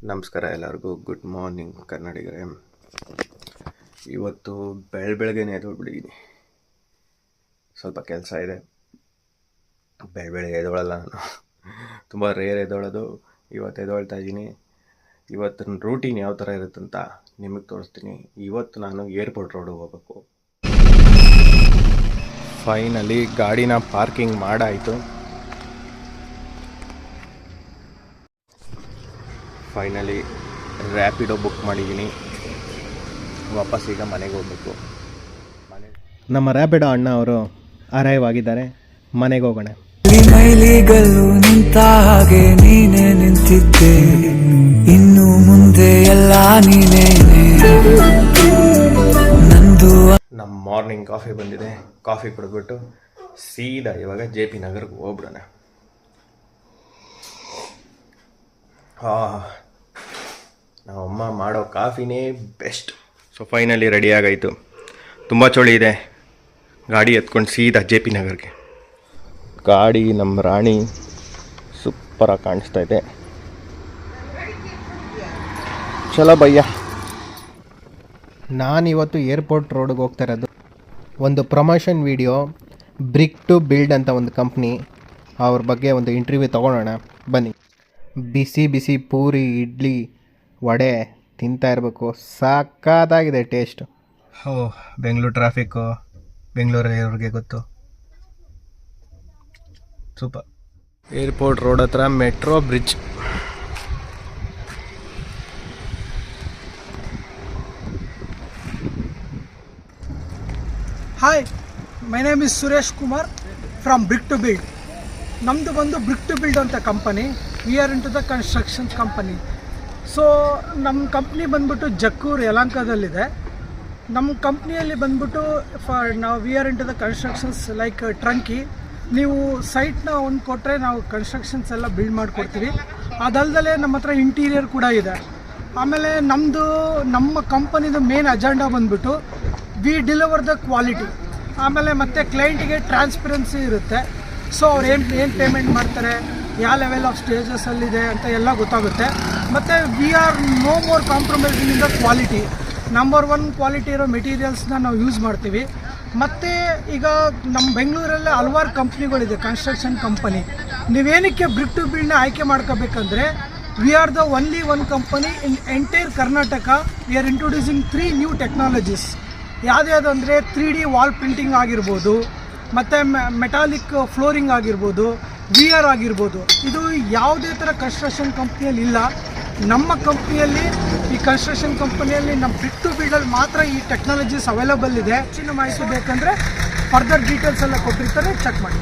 ನಮಸ್ಕಾರ ಎಲ್ಲರಿಗೂ. Good morning ಕನ್ನಡಿಗರೇ. ಇವತ್ತು ಬೆಳಗ್ಗೆನೇ ಎದ್ದೋಗ್ಬಿಟ್ಟಿದ್ದೀನಿ. ಸ್ವಲ್ಪ ಕೆಲಸ ಇದೆ. ಬೆಳಗ್ಗೆ ಎದ್ದೋಳಲ್ಲ ನಾನು, ತುಂಬ ರೇರ್ ಎದ್ದೋಳೋದು. ಇವತ್ತು ಎದ್ದೊಳ್ತಾ ಇದ್ದೀನಿ. ಇವತ್ತಿನ ರೂಟೀನ್ ಯಾವ ಥರ ಇರುತ್ತಂತ ನಿಮಗೆ ತೋರಿಸ್ತೀನಿ. ಇವತ್ತು ನಾನು ಏರ್ಪೋರ್ಟ್ ರೋಡಿಗೆ ಹೋಗಬೇಕು. ಫೈನಲಿ ಗಾಡಿನ ಪಾರ್ಕಿಂಗ್ ಮಾಡಾಯಿತು. ಫೈನಲಿ ರ್ಯಾಪಿಡೋ ಬುಕ್ ಮಾಡಿದ್ದೀನಿ. ವಾಪಸ್ ಈಗ ಮನೆಗೆ ಹೋಗ್ಬೇಕು. ನಮ್ಮ ರ್ಯಾಪಿಡೋ ಅಣ್ಣ ಅವರು ಅರೈವ್ ಆಗಿದ್ದಾರೆ. ಮನೆಗೆ ಹೋಗೋಣ. ಮೈಲಿಗಲ್ಲು ನಿಂತ ಹಾಗೆ ನೀನೇ ನಿಂತಿದ್ದೆ, ಇನ್ನು ಮುಂದೆ ಎಲ್ಲ ನೀನೇನೆ ನಂದು. ನಮ್ಮ ಮಾರ್ನಿಂಗ್ ಕಾಫಿ ಬಂದಿದೆ. ಕಾಫಿ ಕುಡಿದ್ಬಿಟ್ಟು ಸೀದಾ ಇವಾಗ JP ನಗರ್ಗೆ ಹೋಗ್ಬಿಡೋಣ. ನಮ್ಮಮ್ಮ ಮಾಡೋ ಕಾಫಿನೇ ಬೆಸ್ಟ್. ಸೊ ಫೈನಲಿ ರೆಡಿ ಆಗಾಯಿತು. ತುಂಬ ಚಳಿ ಇದೆ. ಗಾಡಿ ಎತ್ಕೊಂಡು ಸೀದಾ JP ನಗರ್ಗೆ. ಗಾಡಿ ನಮ್ಮ ರಾಣಿ ಸೂಪರಾಗಿ ಕಾಣಿಸ್ತಾ ಇದೆ. ಚಲೋ ಭಯ್ಯ. ನಾನಿವತ್ತು ಏರ್ಪೋರ್ಟ್ ರೋಡ್ಗೆ ಹೋಗ್ತಾ ಇರೋದು. ಒಂದು promotion video, brick to build ಅಂತ ಒಂದು ಕಂಪ್ನಿ, ಅವ್ರ ಬಗ್ಗೆ ಒಂದು ಇಂಟರ್ವ್ಯೂ ತೊಗೊಳೋಣ ಬನ್ನಿ. ಬಿಸಿ ಬಿಸಿ ಪೂರಿ, ಇಡ್ಲಿ, ವಡೆ ತಿಂತಾ ಇರಬೇಕು. ಸಕ್ಕತ್ತಾಗಿದೆ ಟೇಸ್ಟು. ಬೆಂಗಳೂರು ಟ್ರಾಫಿಕ್ಕು ಬೆಂಗಳೂರಲ್ಲಿರೋರಿಗೆ ಗೊತ್ತು. ಸೂಪರ್. ಏರ್ಪೋರ್ಟ್ ರೋಡ್ ಹತ್ರ metro bridge. Hi, my name is Suresh Kumar from Brick to Build. ನಮ್ಮದು ಬಂದು ಬ್ರಿಕ್ ಟು ಬಿಲ್ಡ್ ಅಂತ company. We are into the construction company. So ನಮ್ಮ ಕಂಪ್ನಿ ಬಂದ್ಬಿಟ್ಟು ಜಕ್ಕೂರು ಯಲಹಂಕದಲ್ಲಿದೆ. ನಮ್ಮ ಕಂಪ್ನಿಯಲ್ಲಿ ಬಂದ್ಬಿಟ್ಟು ನಾವು we are into the constructions like turnkey. ನೀವು ಸೈಟ್ನ ಒಂದು ಕೊಟ್ಟರೆ ನಾವು ಕನ್ಸ್ಟ್ರಕ್ಷನ್ಸ್ ಎಲ್ಲ ಬಿಲ್ಡ್ ಮಾಡಿಕೊಡ್ತೀವಿ. ಅದಲ್ಲದೆ ನಮ್ಮ ಹತ್ರ ಇಂಟೀರಿಯರ್ ಕೂಡ ಇದೆ. ಆಮೇಲೆ ನಮ್ಮ ಕಂಪನಿದು ಮೇನ್ ಅಜೆಂಡಾ ಬಂದ್ಬಿಟ್ಟು ವಿ ಡಿಲಿವರ್ ದ ಕ್ವಾಲಿಟಿ. ಆಮೇಲೆ ಮತ್ತು ಕ್ಲೈಂಟಿಗೆ ಟ್ರಾನ್ಸ್ಪರೆನ್ಸಿ ಇರುತ್ತೆ. ಸೊ ಅವ್ರು ಏನು ಪೇಮೆಂಟ್ ಮಾಡ್ತಾರೆ, ಯಾವ ಲೆವೆಲ್ ಆಫ್ ಸ್ಟೇಜಸಲ್ಲಿದೆ ಅಂತ ಎಲ್ಲ ಗೊತ್ತಾಗುತ್ತೆ. ಮತ್ತು we are no more compromising in the quality. Number 1 quality ಇರೋ ಮೆಟೀರಿಯಲ್ಸ್ನ ನಾವು ಯೂಸ್ ಮಾಡ್ತೀವಿ. ಮತ್ತು ಈಗ ನಮ್ಮ ಬೆಂಗಳೂರಲ್ಲೇ ಹಲವಾರು ಕಂಪ್ನಿಗಳಿದೆ, ಕನ್ಸ್ಟ್ರಕ್ಷನ್ ಕಂಪನಿ. ನೀವೇನಕ್ಕೆ ಬ್ರಿಕ್ ಟು ಬಿಲ್ಡ್ನ ಆಯ್ಕೆ ಮಾಡ್ಕೋಬೇಕಂದ್ರೆ, we are the only one company in entire Karnataka. We are introducing 3 new technologies. ಯಾವುದ್ಯಾವುದು ಅಂದರೆ 3D ವಾಲ್ ಪ್ರಿಂಟಿಂಗ್ ಆಗಿರ್ಬೋದು, ಮತ್ತು ಮೆಟಾಲಿಕ್ ಫ್ಲೋರಿಂಗ್ ಆಗಿರ್ಬೋದು, VR ಆಗಿರ್ಬೋದು. ಇದು ಯಾವುದೇ ಥರ ಕನ್ಸ್ಟ್ರಕ್ಷನ್ ಕಂಪ್ನಿಯಲ್ಲಿ ಇಲ್ಲ. ನಮ್ಮ ಕಂಪ್ನಿಯಲ್ಲಿ, ಈ ಕನ್ಸ್ಟ್ರಕ್ಷನ್ ಕಂಪನಿಯಲ್ಲಿ ನಮ್ಮ ಬ್ರಿಕ್ ಟು ಬಿಲ್ಡಲ್ಲಿ ಮಾತ್ರ ಈ ಟೆಕ್ನಾಲಜೀಸ್ ಅವೈಲಬಲ್ ಇದೆ. ಹೆಚ್ಚಿನ ಮಾಹಿತಿ ಬೇಕಂದರೆ ಫರ್ದರ್ ಡೀಟೇಲ್ಸ್ ಎಲ್ಲ ಕೊಟ್ಟಿರ್ತಾರೆ, ಚೆಕ್ ಮಾಡಿ.